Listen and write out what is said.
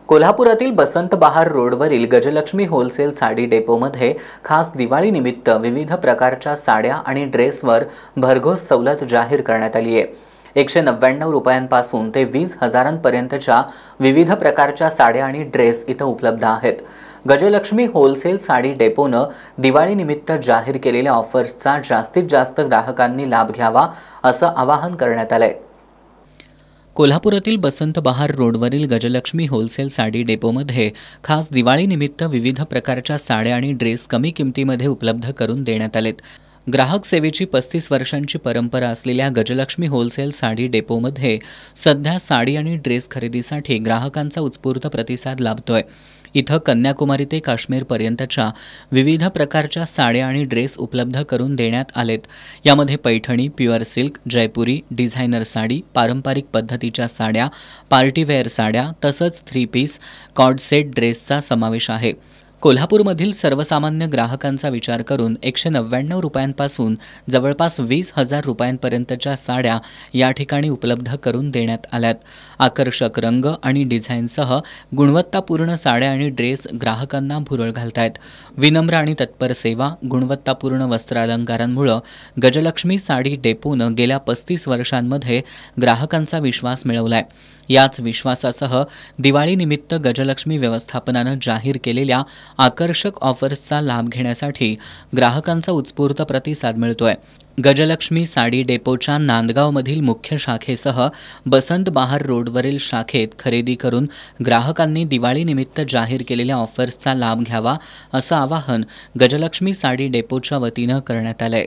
कोल्हापुरातील बसंत बहार रोडवरील गजलक्ष्मी होलसेल साडी डेपोमध्ये खास दिवाळी निमित्त विविध प्रकारच्या साड्या आणि ड्रेसवर भरघोस सवलत जाहीर करण्यात आली आहे। 199 रुपयांपासून ते 20,000पर्यंतच्या विविध प्रकारच्या साड्या आणि ड्रेस इथं उपलब्ध आहेत। गजलक्ष्मी होलसेल साडी डेपोनं दिवाळी निमित्त जाहीर केलेल्या ऑफर्सचा जास्तीत जास्त ग्राहकांनी लाभ घ्यावा असं आवाहन करण्यात आलंय। कोल्हापुरातील बसंत बहार रोडवरील गजलक्ष्मी होलसेल साडी डेपोमध्ये खास दिवाळीनिमित्त विविध प्रकारच्या साड्या आणि ड्रेस कमी किमतीमध्ये उपलब्ध करून देण्यात आलेत। ग्राहक सेवेची 35 वर्षांची परंपरा असलेल्या गजलक्ष्मी होलसेल साडी डेपोमध्ये सध्या साडी आणि ड्रेस खरेदीसाठी ग्राहकांचा उत्स्फूर्त प्रतिसाद लाभतोय। इथं कन्याकुमारी ते काश्मीरपर्यंतच्या विविध प्रकारच्या साड्या आणि ड्रेस उपलब्ध करून देण्यात आलेत। यामध्ये पैठणी, प्युअर सिल्क, जयपुरी, डिझायनर साडी, पारंपरिक पद्धतीच्या साड्या, पार्टीवेअर साड्या तसंच 3 पीस कॉर्ड सेट ड्रेसचा समावेश आहे। कोल्हापूरमधील सर्वसामान्य ग्राहकांचा विचार करून 199 रुपयांपासून जवळपास 20,000 रुपयांपर्यंतच्या साड्या या ठिकाणी उपलब्ध करून देण्यात आल्यात। आकर्षक रंग आणि डिझाईनसह गुणवत्तापूर्ण साड्या आणि ड्रेस ग्राहकांना भुरळ घालतायत। विनम्र आणि तत्पर सेवा, गुणवत्तापूर्ण वस्त्रालंकारांमुळे गजलक्ष्मी साडी डेपोनं गेल्या 35 वर्षांमध्ये ग्राहकांचा विश्वास मिळवलाय। याच विश्वासासह दिवाळीनिमित्त गजलक्ष्मी व्यवस्थापनानं जाहीर केलेल्या आकर्षक ऑफर्सचा लाभ घेण्यासाठी ग्राहकांचा उत्स्फूर्त प्रतिसाद मिळतोय। गजलक्ष्मी साडी डेपोच्या नांदगावमधील मुख्य शाखेसह बसंत बहार रोडवरील शाखेत खरेदी करून ग्राहकांनी दिवाळीनिमित्त जाहीर केलेल्या ऑफर्सचा लाभ घ्यावा असं आवाहन गजलक्ष्मी साडी डेपोच्या वतीनं करण्यात आलंय।